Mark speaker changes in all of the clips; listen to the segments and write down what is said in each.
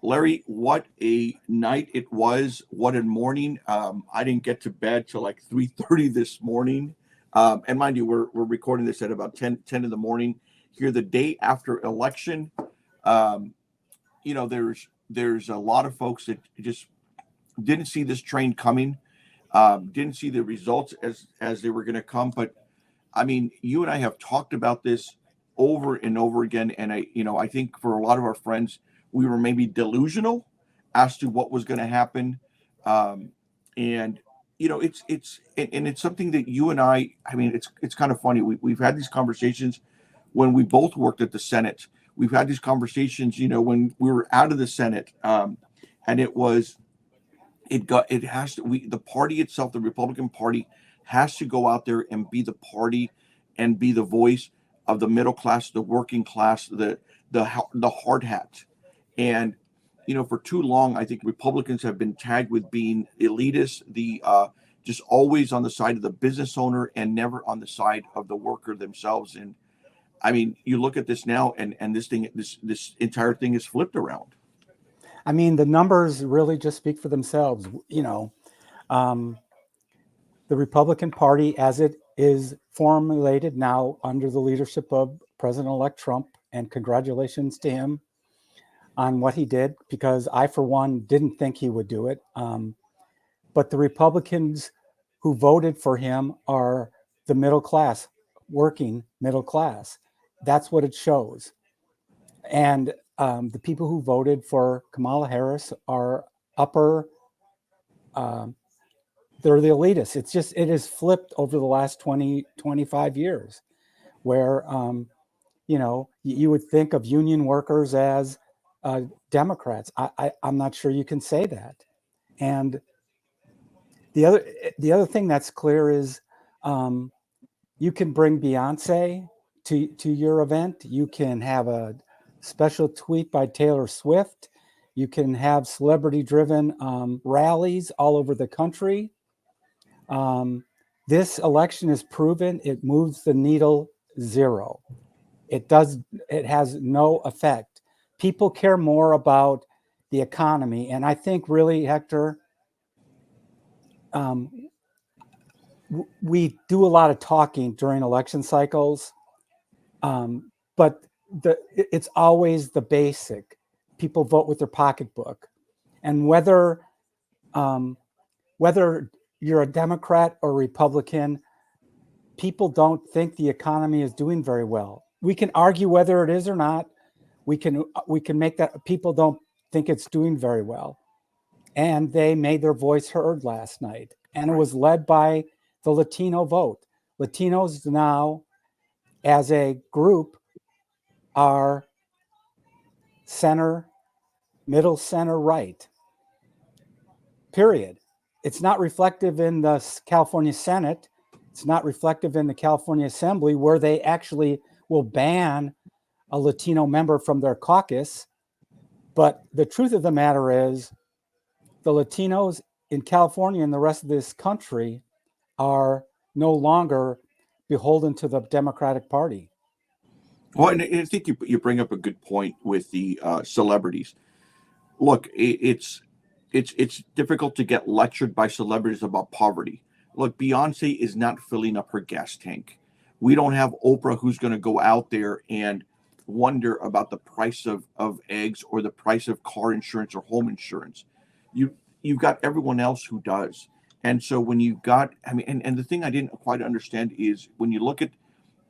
Speaker 1: Larry, what a night it was. What a morning. I didn't get to bed till like 3:30 this morning. And mind you, we're recording this at about 10 in the morning here the day after election. Um, there's a lot of folks that just didn't see this train coming, didn't see the results as they were going to come. But I mean, you and I have talked about this over and over again, and I think for a lot of our friends, we were maybe delusional as to what was going to happen, um, and it's something that you and I mean, it's kind of funny. We've had these conversations when we both worked at the Senate. We've had these conversations, when we were out of the Senate, and it has to the party itself, the Republican Party, has to go out there and be the party and be the voice of the middle class, the working class, the hard hat. And for too long, I think Republicans have been tagged with being elitist, the just always on the side of the business owner and never on the side of the worker themselves. And I mean, you look at this now, and this entire thing is flipped around.
Speaker 2: I mean, the numbers really just speak for themselves. Um, the Republican Party, as it is formulated now under the leadership of President-elect Trump, and congratulations to him on what he did, because I, for one, didn't think he would do it. But the Republicans who voted for him are the middle class, working middle class. That's what it shows. And the people who voted for Kamala Harris are upper, um, they're the elitists. It has flipped over the last 20, 25 years, where, you would think of union workers as Democrats. I'm not sure you can say that. And the other thing that's clear is, you can bring Beyonce to your event. You can have a special tweet by Taylor Swift. You can have celebrity-driven rallies all over the country. This election is proven it moves the needle zero. It has no effect. People care more about the economy, and I think really, Hector, we do a lot of talking during election cycles, but it's always the basic. People vote with their pocketbook, and whether you're a Democrat or Republican, people don't think the economy is doing very well. We can argue whether it is or not. We can make that people don't think it's doing very well, and they made their voice heard last night, and it was led by the Latino vote. Latinos now, as a group, are center, middle center, right. Period. It's not reflective in the California Senate. It's not reflective in the California Assembly, where they actually will ban a Latino member from their caucus. But the truth of the matter is, the Latinos in California and the rest of this country are no longer beholden to the Democratic Party.
Speaker 1: Well, and I think you bring up a good point with the celebrities. Look, it's difficult to get lectured by celebrities about poverty. Look, Beyonce is not filling up her gas tank. We don't have Oprah who's going to go out there and wonder about the price of eggs or the price of car insurance or home insurance. You've got everyone else who does. And so when you've got, I mean, and the thing I didn't quite understand is when you look at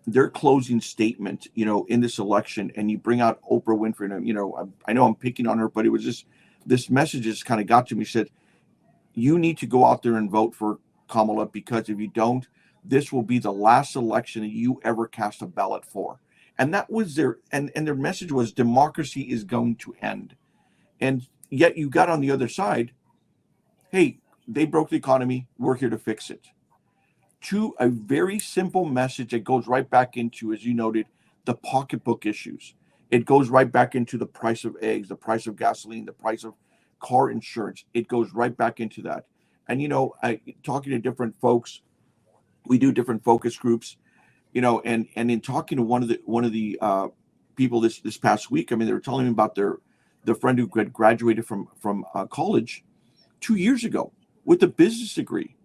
Speaker 1: their closing statement, in this election, and you bring out Oprah Winfrey, and I know I'm picking on her, but it was just this message just kind of got to me. Said, you need to go out there and vote for Kamala, because if you don't, this will be the last election that you ever cast a ballot for. And that was their message was democracy is going to end. And yet you got on the other side, hey, they broke the economy, we're here to fix it. To a very simple message that goes right back into, as you noted, the pocketbook issues. It goes right back into the price of eggs, the price of gasoline, the price of car insurance. It goes right back into that. And talking to different folks, we do different focus groups, and in talking to one of the people this past week, I mean, they were telling me about the friend who had graduated from college 2 years ago with a business degree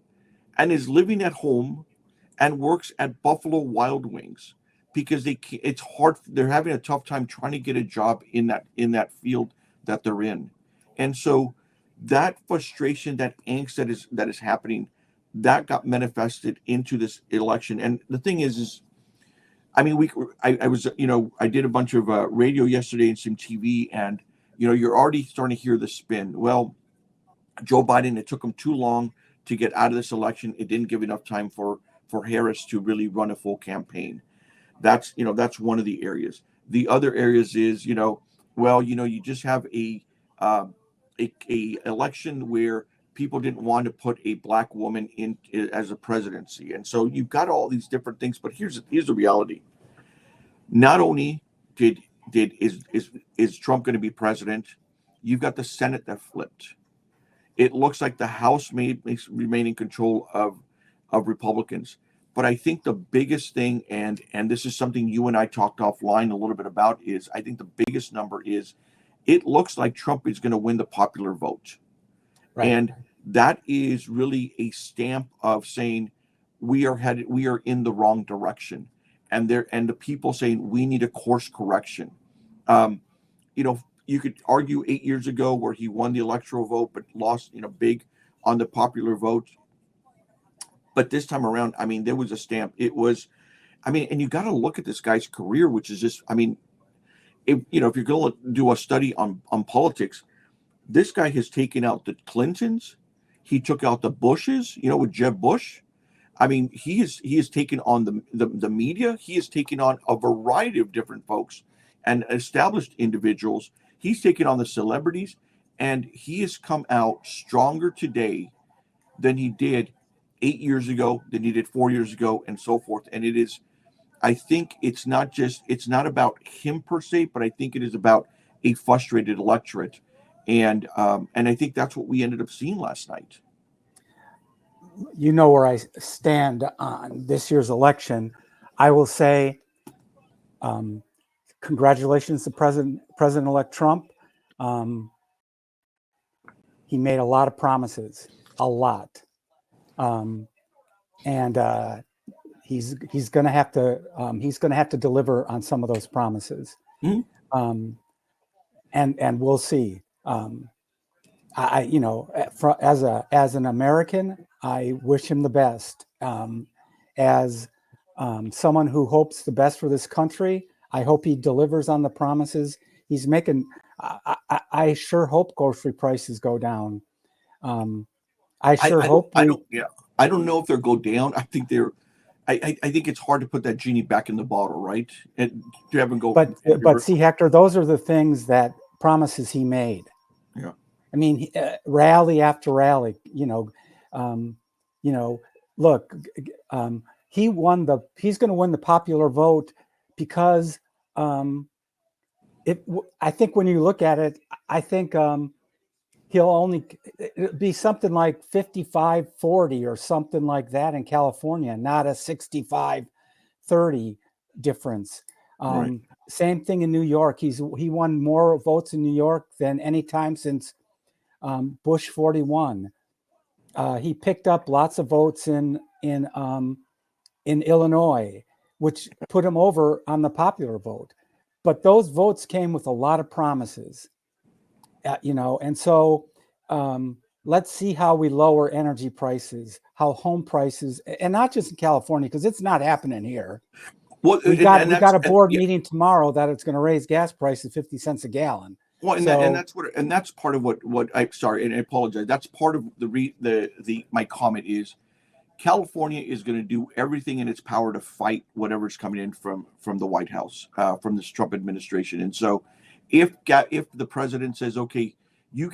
Speaker 1: and is living at home and works at Buffalo Wild Wings because it's hard. They're having a tough time trying to get a job in that field that they're in, and so that frustration, that angst that is happening, that got manifested into this election. And the thing is I mean, I was, I did a bunch of radio yesterday and some TV, and you're already starting to hear the spin. Well, Joe Biden, it took him too long to get out of this election. It didn't give enough time for Harris to really run a full campaign. That's one of the areas. The other areas is, well, you just have uh, a election where people didn't want to put a black woman in as a presidency, and so you've got all these different things. But here's the reality: not only is Trump going to be president, you've got the Senate that flipped. It looks like the House may remain in control of Republicans. But I think the biggest thing, and this is something you and I talked offline a little bit about, is I think the biggest number is it looks like Trump is going to win the popular vote.
Speaker 2: Right.
Speaker 1: And that is really a stamp of saying we are in the wrong direction. And the people saying we need a course correction. You could argue 8 years ago where he won the electoral vote but lost, big on the popular vote. But this time around, I mean, there was a stamp. It was, I mean, and you got to look at this guy's career, which is just, I mean, if you're going to do a study on politics, this guy has taken out the Clintons. He took out the Bushes, with Jeb Bush. I mean, he has taken on the media. He has taken on a variety of different folks and established individuals. He's taken on the celebrities, and he has come out stronger today than he did 8 years ago, than he did 4 years ago, and so forth. And it is, I think it's not about him per se, but I think it is about a frustrated electorate. And I think that's what we ended up seeing last night.
Speaker 2: You know where I stand on this year's election. I will say, congratulations to President-elect Trump. He made a lot of promises, a lot, and he's going to have to deliver on some of those promises.
Speaker 1: Mm-hmm.
Speaker 2: And we'll see. As an American, I wish him the best. As someone who hopes the best for this country, I hope he delivers on the promises he's making. I sure hope grocery prices go down. I hope.
Speaker 1: I don't know if they'll go down. I think I think it's hard to put that genie back in the bottle, right? And to have him go.
Speaker 2: But see, Hector, those are the things that promises he made.
Speaker 1: Yeah.
Speaker 2: I mean, rally after rally. Look, he's going to win the popular vote because I think when you look at it, I think it'll be something like 55-40 or something like that in California, not a 65-30 difference.
Speaker 1: Right.
Speaker 2: Same thing in New York. He won more votes in New York than any time since Bush 41. He picked up lots of votes in Illinois, which put him over on the popular vote. But those votes came with a lot of promises, and so let's see how we lower energy prices, how home prices, and not just in California, because it's not happening here.
Speaker 1: Well,
Speaker 2: we got a board meeting tomorrow that it's going to raise gas prices 50 cents a gallon.
Speaker 1: Well, and that's part of what I'm sorry, and I apologize. That's part of my comment is California is going to do everything in its power to fight whatever's coming in from the White House, from this Trump administration. And so, if the president says, okay, you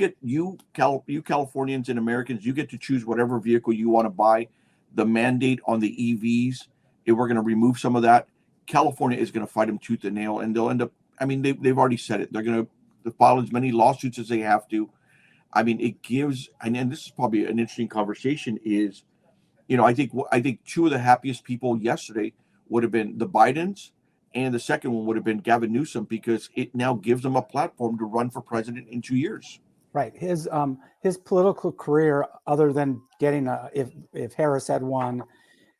Speaker 1: Californians and Americans, you get to choose whatever vehicle you want to buy, the mandate on the EVs, if we're going to remove some of that, California is going to fight them tooth and nail, and they'll end up. I mean, they've already said it. They're going to file as many lawsuits as they have to. I mean, it gives, and this is probably an interesting conversation. Is I think two of the happiest people yesterday would have been the Bidens and the second one would have been Gavin Newsom, because it now gives him a platform to run for president in 2 years.
Speaker 2: Right. His political career, other than getting if Harris had won,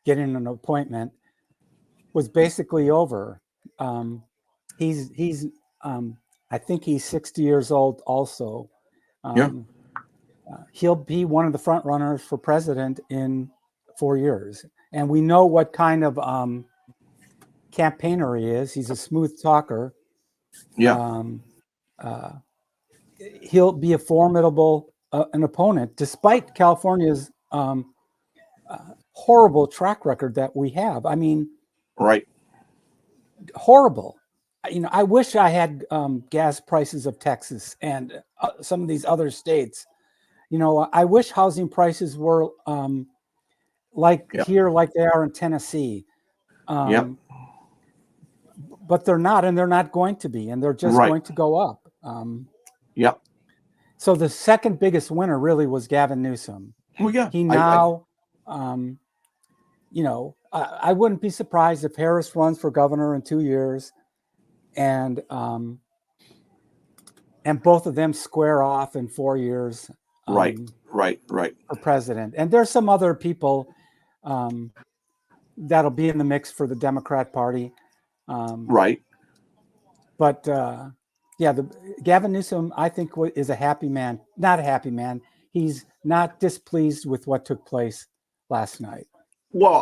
Speaker 2: getting an appointment, was basically over. He's I think he's 60 years old also.
Speaker 1: Yeah.
Speaker 2: He'll be one of the front runners for president in 4 years. And we know what kind of campaigner he is. He's a smooth talker.
Speaker 1: Yeah.
Speaker 2: He'll be a formidable an opponent, despite California's horrible track record that we have. I mean,
Speaker 1: Right.
Speaker 2: horrible. I wish I had gas prices of Texas and some of these other states. I wish housing prices were like
Speaker 1: Yeah.
Speaker 2: here, like they are in Tennessee.
Speaker 1: Yeah.
Speaker 2: But they're not, and they're not going to be, and they're just
Speaker 1: Right.
Speaker 2: going to go up.
Speaker 1: Yeah.
Speaker 2: So the second biggest winner really was Gavin Newsom.
Speaker 1: Well, yeah.
Speaker 2: He now, I wouldn't be surprised if Harris runs for governor in 2 years, and both of them square off in 4 years.
Speaker 1: Right.
Speaker 2: For president. And there's some other people that'll be in the mix for the Democrat Party.
Speaker 1: Right.
Speaker 2: But Gavin Newsom, I think, is a happy man. Not a happy man. He's not displeased with what took place last night.
Speaker 1: Well,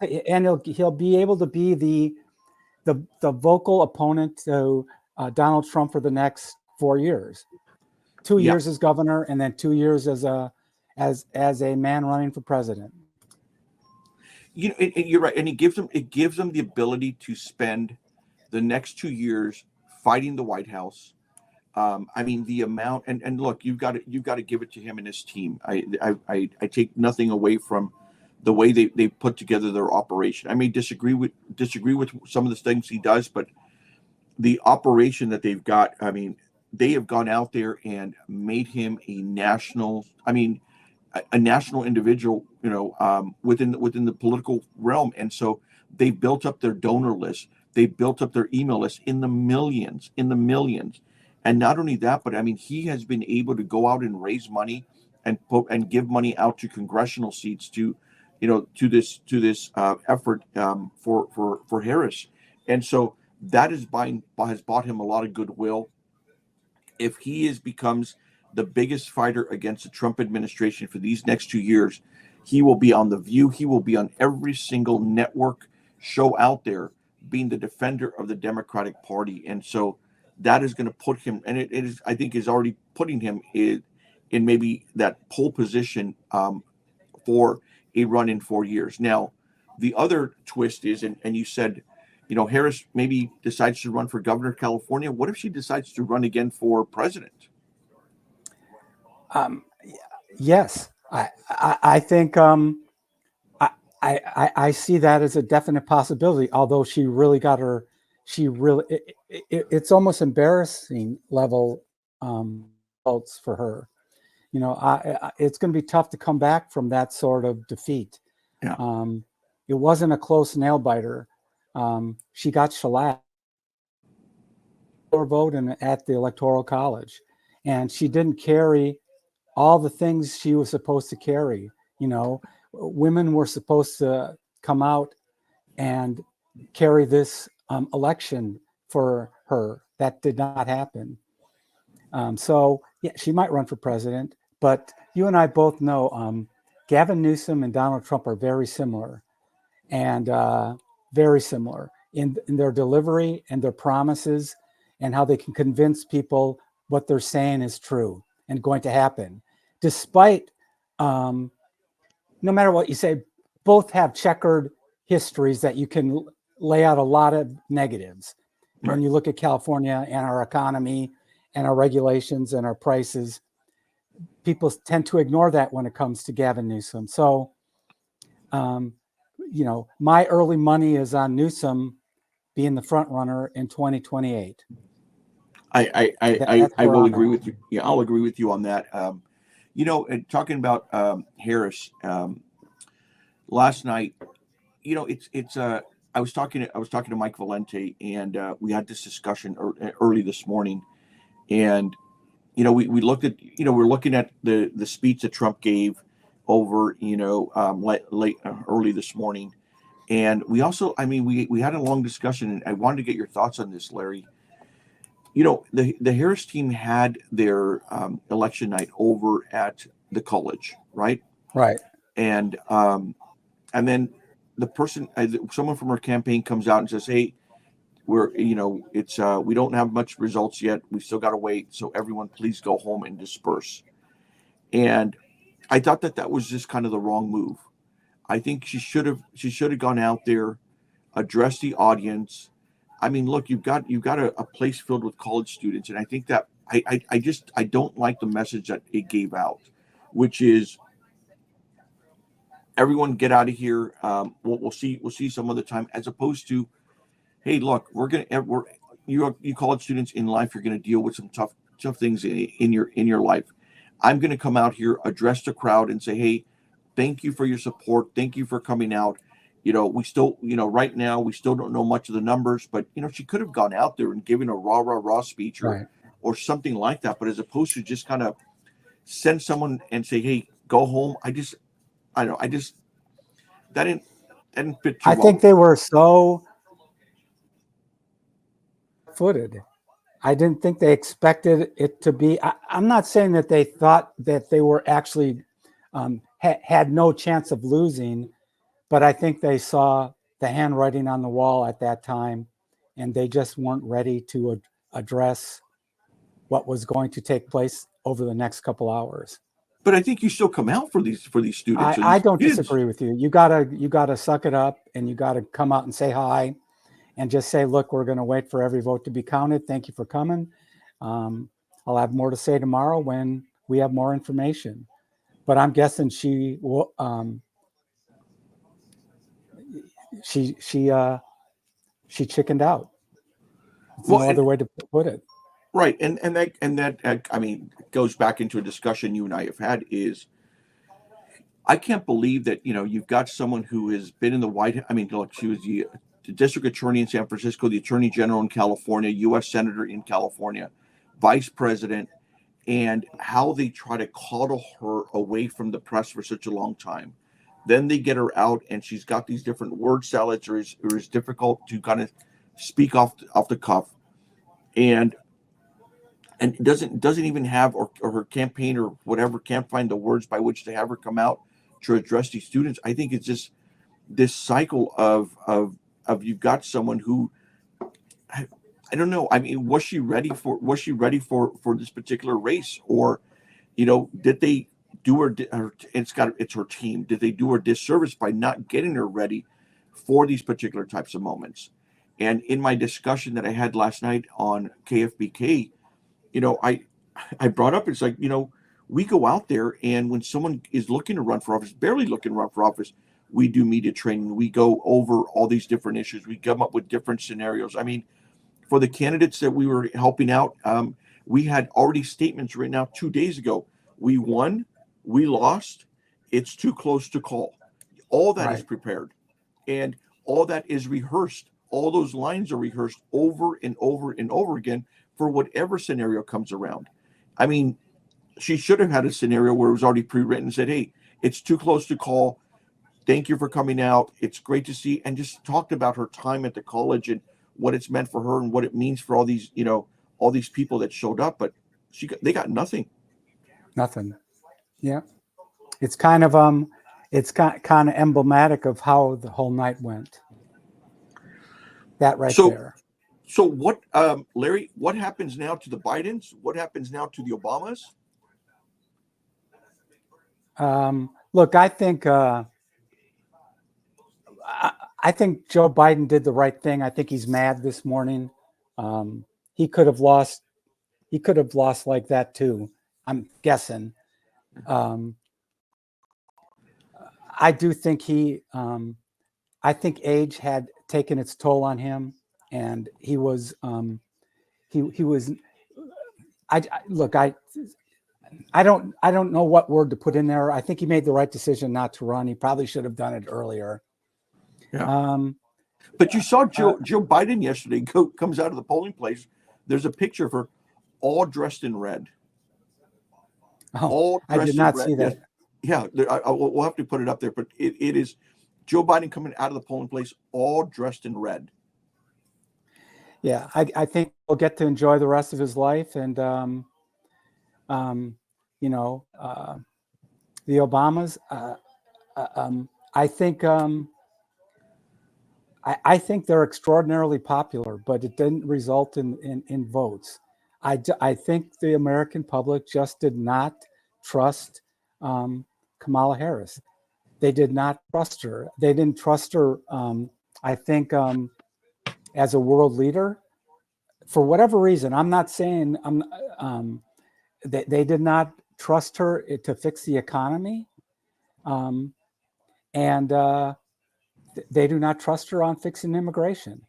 Speaker 2: he'll be able to be the vocal opponent to Donald Trump for the next 4 years. 2 years as governor, and then 2 years as a man running for president.
Speaker 1: You're right, and it gives them the ability to spend the next 2 years fighting the White House. I mean, the amount, and look, you've got to give it to him and his team. I take nothing away from the way they put together their operation. I may disagree with some of the things he does, but the operation that they've got, I mean, they have gone out there and made him a national individual, within the political realm. And so they built up their donor list. They built up their email list in the millions. And not only that, but I mean, he has been able to go out and raise money and give money out to congressional seats to this effort for Harris. And so that has bought him a lot of goodwill. If he becomes the biggest fighter against the Trump administration for these next 2 years, he will be on The View. He will be on every single network show out there, being the defender of the Democratic Party. And so that is going to put him, and it is, I think, is already putting him in maybe that pole position for a run in 4 years. Now, the other twist is, and you said, Harris maybe decides to run for governor of California. What if she decides to run again for president?
Speaker 2: Yes, I think I see that as a definite possibility. Although it's almost embarrassing level results for her. It's going to be tough to come back from that sort of defeat.
Speaker 1: Yeah.
Speaker 2: It wasn't a close nail biter. She got shellacked vote at the Electoral College, and she didn't carry all the things she was supposed to carry. Women were supposed to come out and carry this election for her. That did not happen. So yeah, she might run for president, but you and I both know Gavin Newsom and Donald Trump are very similar, and very similar in their delivery and their promises, and how they can convince people what they're saying is true and going to happen, despite no matter what you say, both have checkered histories that you can lay out a lot of negatives. Right. When you look at California and our economy and our regulations and our prices, people tend to ignore that when it comes to Gavin Newsom. So, my early money is on Newsom being the front runner in 2028.
Speaker 1: I will agree with you. Yeah, I'll agree with you on that. And talking about Harris last night, I was talking to Mike Valente, and we had this discussion early this morning, and we looked at we're looking at the speech that Trump gave over late early this morning, and we also we had a long discussion, and I wanted to get your thoughts on this, Larry. The Harris team had their election night over at the college, right?
Speaker 2: Right.
Speaker 1: And then the person, someone from her campaign, comes out and says, "Hey, it's we don't have much results yet. We still got to wait. So everyone, please go home and disperse." And I thought that was just kind of the wrong move. I think she should have gone out there, addressed the audience. I mean, look, you've got a place filled with college students, and I think that I don't like the message that it gave out, which is everyone get out of here. We'll see some other time, as opposed to, hey, look, you college students in life, you're gonna deal with some tough things in your life. I'm gonna come out here, address the crowd, and say, hey, thank you for your support. Thank you for coming out. We still, right now we still don't know much of the numbers, but she could have gone out there and given a rah speech
Speaker 2: Right.
Speaker 1: or something like that. But as opposed to just kind of send someone and say, hey, go home. I just that didn't fit too
Speaker 2: I
Speaker 1: well.
Speaker 2: think they were so footed. I didn't think they expected it to be. I'm not saying that they thought that they were actually had no chance of losing, but I think they saw the handwriting on the wall at that time, and they just weren't ready to address what was going to take place over the next couple hours.
Speaker 1: But I think you still come out for these students or
Speaker 2: I
Speaker 1: these
Speaker 2: don't
Speaker 1: kids.
Speaker 2: disagree with you. You gotta suck it up, and you gotta come out and say hi, and just say, look, we're going to wait for every vote to be counted. Thank you for coming. I'll have more to say tomorrow when we have more information. But I'm guessing she chickened out. It's
Speaker 1: Well,
Speaker 2: no other way to put it.
Speaker 1: right, and that goes back into a discussion you and I have had. Is I can't believe that you've got someone who has been in the White House. I mean, look, she was the district attorney in San Francisco, the attorney general in California, U.S. senator in California, vice president, and how they try to coddle her away from the press for such a long time. Then they get her out, and she's got these different word salads, or is difficult to kind of speak off the cuff, and doesn't even have, or her campaign or whatever can't find the words by which to have her come out to address these students. I think it's just this cycle of you've got someone who I don't know. I mean, was she ready for this particular race, or did they do her? It's her team. Did they do her disservice by not getting her ready for these particular types of moments? And in my discussion that I had last night on KFBK, I brought up, it's like, we go out there, and when someone is looking to run for office, barely looking to run for office, we do media training. We go over all these different issues. We come up with different scenarios. I mean, for the candidates that we were helping out, we had already statements written out 2 days ago. We won, we lost, it's too close to call. All that is prepared, and all that is rehearsed. All those lines are rehearsed over and over and over again for whatever scenario comes around. I mean, she should have had a scenario where it was already pre-written and said, hey, it's too close to call. Thank you for coming out. It's great to see. And just talked about her time at the college and what it's meant for her and what it means for all these people that showed up. But they got nothing.
Speaker 2: Nothing. Yeah. It's kind of emblematic of how the whole night went. That right there.
Speaker 1: So what, Larry, what happens now to the Bidens? What happens now to the Obamas?
Speaker 2: Look, I think Joe Biden did the right thing. I think he's mad this morning. He could have lost. He could have lost like that too. I'm guessing. I do think I think age had taken its toll on him, and he was. He was. Look. I don't know what word to put in there. I think he made the right decision not to run. He probably should have done it earlier.
Speaker 1: Yeah. But you saw Joe Biden yesterday comes out of the polling place. There's a picture of her all dressed in red.
Speaker 2: Oh,
Speaker 1: All
Speaker 2: I did
Speaker 1: dressed in
Speaker 2: not
Speaker 1: red.
Speaker 2: see
Speaker 1: Yes.
Speaker 2: that.
Speaker 1: Yeah, we'll have to put it up there. But it is Joe Biden coming out of the polling place all dressed in red.
Speaker 2: Yeah, I think we'll get to enjoy the rest of his life. And, you know, the Obamas, I think I think they're extraordinarily popular, but it didn't result in votes. I think the American public just did not trust Kamala Harris. They did not trust her. They didn't trust her. I think as a world leader, for whatever reason, I'm not saying they did not trust her to fix the economy, and they do not trust her on fixing immigration.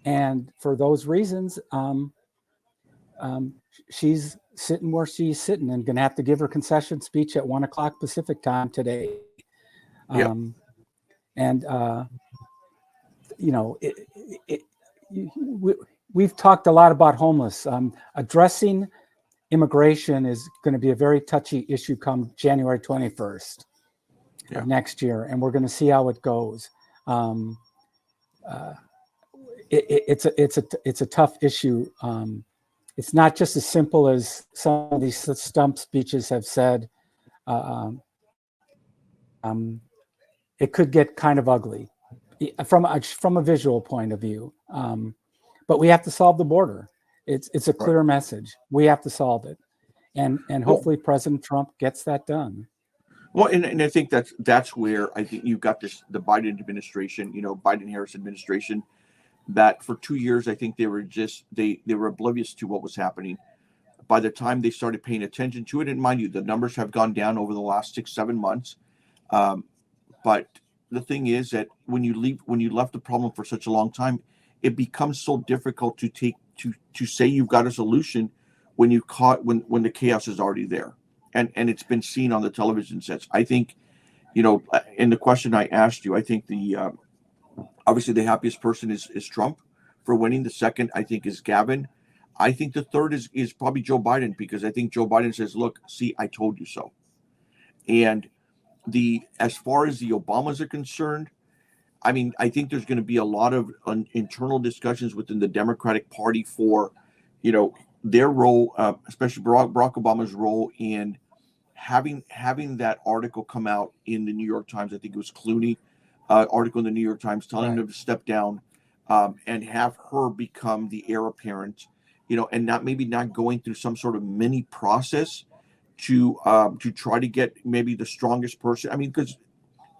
Speaker 2: And for those reasons, she's sitting where she's sitting and going to have to give her concession speech at 1:00 Pacific time today.
Speaker 1: Yeah.
Speaker 2: And you know, we've talked a lot about homeless. Addressing immigration is going to be a very touchy issue come January 21st of next year, and we're going to see how it goes. It's a tough issue. It's not just as simple as some of these stump speeches have said. It could get kind of ugly from a visual point of view. But we have to solve the border. It's a clear message. We have to solve it, and hopefully President Trump gets that done.
Speaker 1: Well, and I think that's where I think you've got the Biden administration, Biden-Harris administration, that for 2 years I think they were oblivious to what was happening. By the time they started paying attention to it, and mind you, the numbers have gone down over the last 6-7 months. But the thing is that when you left the problem for such a long time, it becomes so difficult to say you've got a solution when the chaos is already there, and it's been seen on the television sets. I think, in the question I asked you, I think obviously the happiest person is Trump for winning. The second, I think, is Gavin. I think the third is probably Joe Biden, because I think Joe Biden says, "Look, see, I told you so." And as far as the Obamas are concerned, I mean, I think there's going to be a lot of internal discussions within the Democratic Party for, their role, especially Barack Obama's role in having that article come out in the New York Times. I think it was Clooney article in the New York Times telling him to step down, and have her become the heir apparent, and not going through some sort of mini process to try to get maybe the strongest person. I mean, because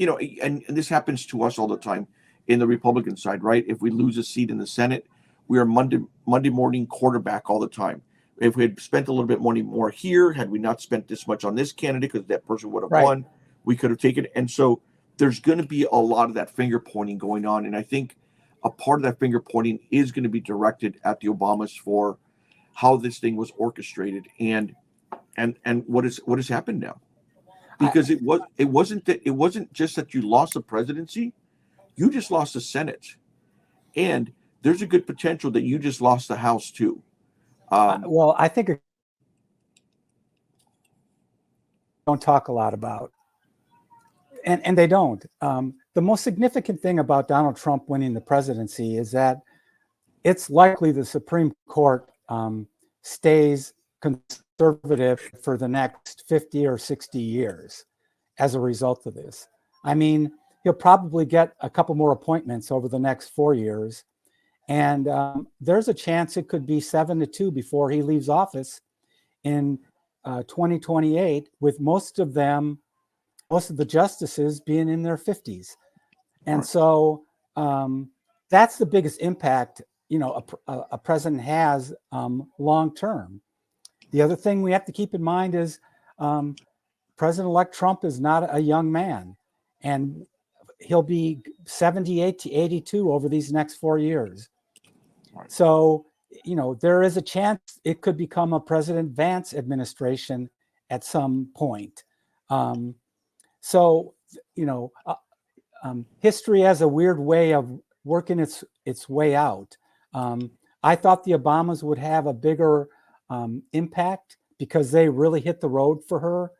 Speaker 1: and this happens to us all the time in the Republican side, right? If we lose a seat in the Senate, we are Monday morning quarterback all the time. If we had spent a little bit more here, had we not spent this much on this candidate because that person would have won, we could have taken it. And so there's going to be a lot of that finger pointing going on, and I think a part of that finger pointing is going to be directed at the Obamas for how this thing was orchestrated and what has happened now. Because it wasn't just that you lost the presidency, you just lost the Senate, and there's a good potential that you just lost the House too.
Speaker 2: Well, I think don't talk a lot about, and they don't. The most significant thing about Donald Trump winning the presidency is that it's likely the Supreme Court stays conservative for the next 50 or 60 years as a result of this. I mean, he'll probably get a couple more appointments over the next 4 years. And there's a chance it could be 7-2 before he leaves office in 2028, with most of the justices being in their 50s. And so that's the biggest impact, a president has long term. The other thing we have to keep in mind is President-elect Trump is not a young man, and he'll be 78 to 82 over these next 4 years. So, there is a chance it could become a President Vance administration at some point. So, history has a weird way of working its way out. I thought the Obamas would have a bigger impact because they really hit the road for her.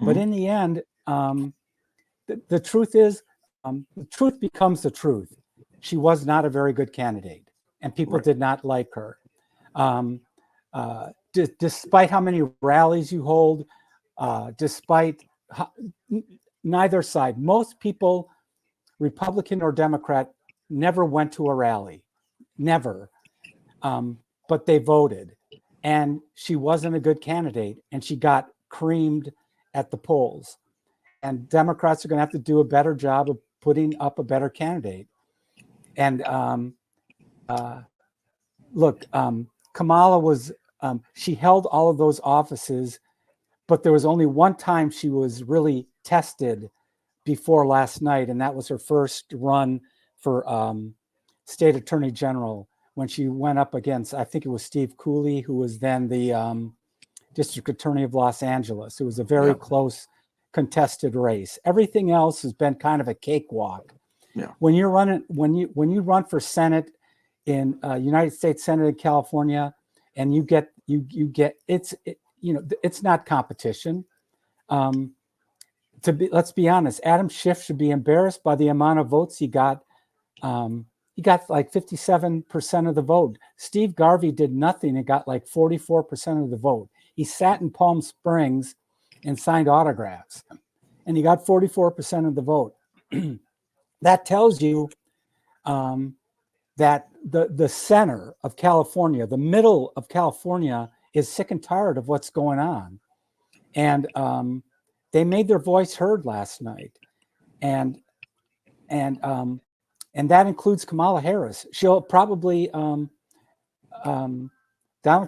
Speaker 2: But in the end, the truth is, the truth becomes the truth. She was not a very good candidate, and people did not like her. Despite how many rallies you hold, despite neither side, most people, Republican or Democrat, never went to a rally, never. But they voted, and she wasn't a good candidate, and she got creamed at the polls. And Democrats are going to have to do a better job of putting up a better candidate. And look, Kamala was, she held all of those offices, but there was only one time she was really tested before last night, and that was her first run for state attorney general when she went up against, I think it was Steve Cooley, who was then the district attorney of Los Angeles. It was a very close contested race. Everything else has been kind of a cakewalk.
Speaker 1: Yeah.
Speaker 2: When you're running, when you run for Senate in United States Senate in California, and you get it's not competition. Let's be honest, Adam Schiff should be embarrassed by the amount of votes he got. He got like 57% of the vote. Steve Garvey did nothing and got like 44% of the vote. He sat in Palm Springs and signed autographs, and he got 44% of the vote. That tells you that the center of California, the middle of California, is sick and tired of what's going on. And they made their voice heard last night. And that includes Kamala Harris. She'll probably, Donald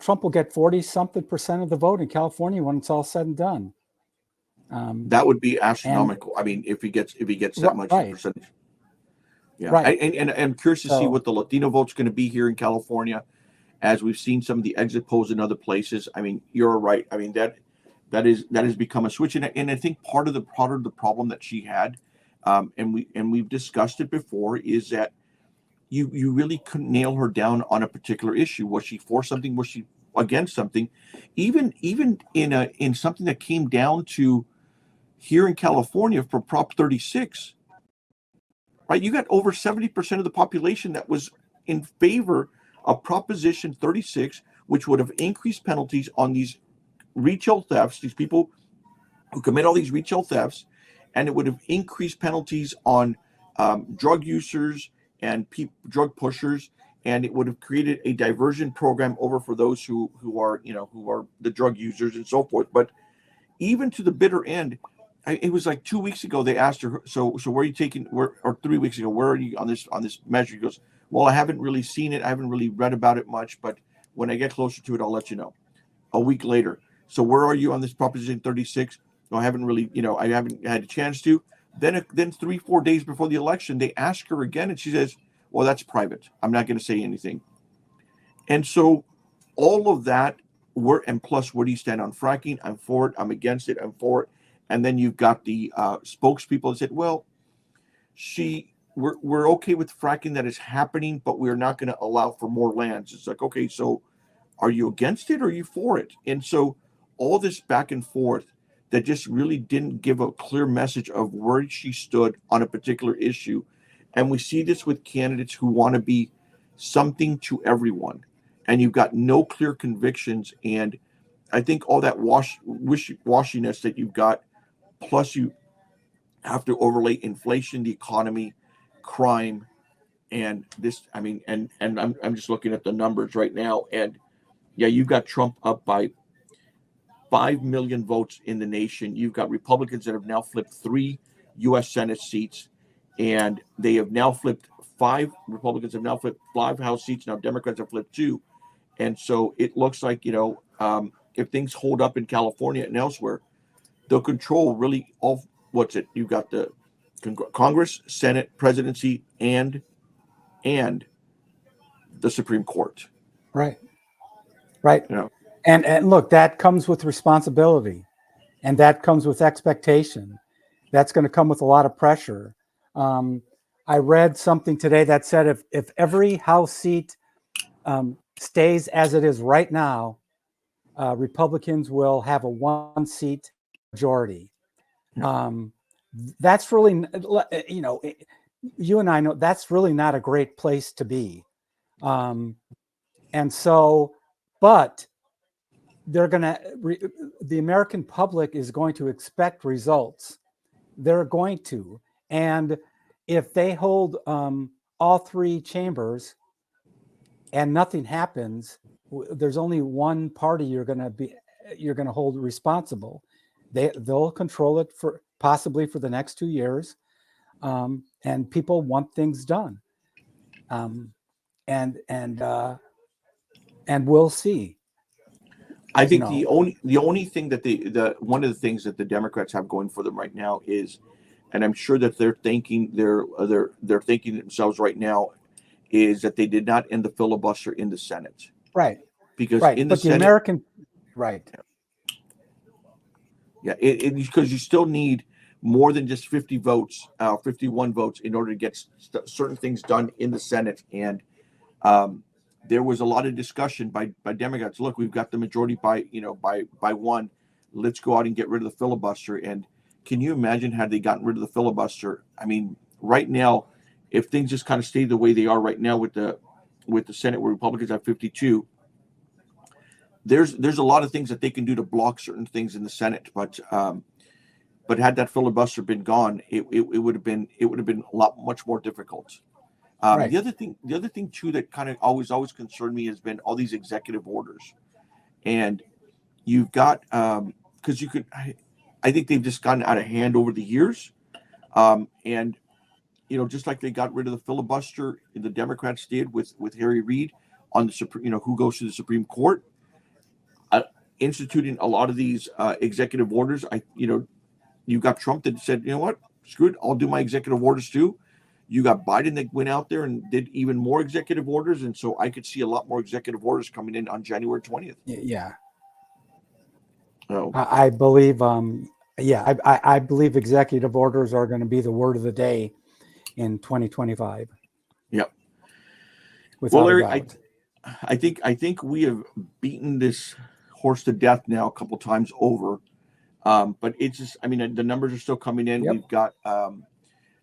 Speaker 2: Trump will get 40-something% of the vote in California when it's all said and done.
Speaker 1: That would be astronomical. I mean, if he gets that much percentage. Yeah,
Speaker 2: right.
Speaker 1: And I'm curious to see what the Latino vote's going to be here in California, as we've seen some of the exit polls in other places. I mean, you're right. I mean, that has become a switch, and I think part of the problem that she had, and we've discussed it before, is that you really couldn't nail her down on a particular issue. Was she for something? Was she against something? Even in something that came down to here in California for Prop 36, right? You got over 70% of the population that was in favor of Proposition 36, which would have increased penalties on these retail thefts, these people who commit all these retail thefts, and it would have increased penalties on drug users and drug pushers, and it would have created a diversion program over for those who are the drug users and so forth. But even to the bitter end, it was like 2 weeks ago they asked her, so where are you taking, or 3 weeks ago, where are you on this measure? He goes, well, I haven't really seen it, I haven't really read about it much, but when I get closer to it, I'll let you know. A week later, so where are you on this Proposition 36? No, I haven't really, I haven't had a chance to. Then 3-4 days before the election, they ask her again, and she says, well, that's private, I'm not going to say anything. And so all of that, and plus, where do you stand on fracking? I'm for it, I'm against it, I'm for it. And then you've got the spokespeople that said, well, we're okay with fracking that is happening, but we're not going to allow for more lands. It's like, okay, so are you against it or are you for it? And so all this back and forth that just really didn't give a clear message of where she stood on a particular issue. And we see this with candidates who want to be something to everyone. And you've got no clear convictions. And I think all that wishy-washiness that you've got, plus you have to overlay inflation, the economy, crime, and this. I mean, and I'm just looking at the numbers right now, and yeah, you've got Trump up by 5 million votes in the nation. You've got Republicans that have now flipped 3 U.S. Senate seats, and they have now flipped 5. Republicans have now flipped 5 House seats. Now Democrats have flipped 2, and so it looks like if things hold up in California and elsewhere, they'll control really all. What's it? You've got the Congress, Senate, Presidency, and the Supreme Court.
Speaker 2: Right. And look, that comes with responsibility, and that comes with expectation. That's going to come with a lot of pressure. I read something today that said if every House seat stays as it is right now, Republicans will have a 1-seat majority. That's really, you and I know that's really not a great place to be. And so, but the American public is going to expect results. They're going to. And if they hold all 3 chambers and nothing happens, there's only one party you're going to hold responsible. They'll control it for possibly for the next 2 years, and people want things done, and we'll see.
Speaker 1: I think the only thing that the one of the things that the Democrats have going for them right now is, and I'm sure that they're thinking thinking themselves right now, is that they did not end the filibuster in the Senate.
Speaker 2: Right.
Speaker 1: Because
Speaker 2: right.
Speaker 1: in the
Speaker 2: but
Speaker 1: Senate,
Speaker 2: the American, right.
Speaker 1: Yeah, because you still need more than just 50 votes, 51 votes in order to get certain things done in the Senate. And there was a lot of discussion by Democrats. Look, we've got the majority by 1. Let's go out and get rid of the filibuster. And can you imagine had they gotten rid of the filibuster? I mean, right now, if things just kind of stay the way they are right now with the Senate, where Republicans have 52, there's a lot of things that they can do to block certain things in the Senate. But had that filibuster been gone, it would have been a lot much more difficult.
Speaker 2: Right.
Speaker 1: The other thing too that kind of always concerned me has been all these executive orders, and you've got because I think they've just gotten out of hand over the years, and just like they got rid of the filibuster, the Democrats did with Harry Reid on the Supreme, who goes to the Supreme Court, instituting a lot of these executive orders. You got Trump that said, you know what, screw it, I'll do my executive orders too. You got Biden that went out there and did even more executive orders, and so I could see a lot more executive orders coming in on January 20th.
Speaker 2: Yeah.
Speaker 1: So
Speaker 2: I believe, I believe executive orders are going to be the word of the day in 2025.
Speaker 1: Yeah.
Speaker 2: Without
Speaker 1: Larry,
Speaker 2: a doubt.
Speaker 1: I think we have beaten this horse to death now a couple times over, but it's just, I mean, the numbers are still coming in.
Speaker 2: Yep.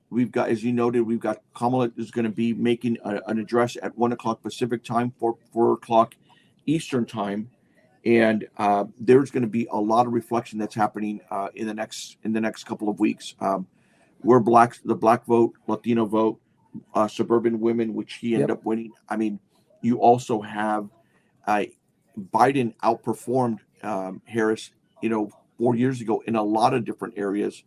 Speaker 1: We've got, as you noted, we've got Kamala is going to be making an address at 1:00 Pacific time, 4:00 Eastern time, and there's going to be a lot of reflection that's happening in the next couple of weeks. We're the black vote, Latino vote, suburban women, which he ended up winning. I mean, you also have Biden outperformed Harris, 4 years ago in a lot of different areas.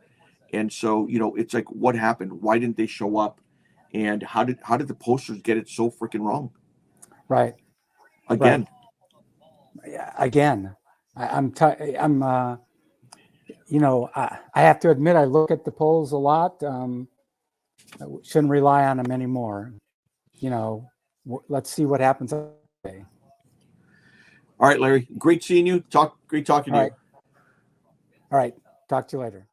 Speaker 1: And so, it's like, what happened? Why didn't they show up? And how did the posters get it so freaking wrong?
Speaker 2: Right.
Speaker 1: Again.
Speaker 2: Right. Yeah, again. I have to admit, I look at the polls a lot. I shouldn't rely on them anymore. Let's see what happens today.
Speaker 1: All right, Larry. Great seeing you. Great talking to you.
Speaker 2: All right. Talk to you later.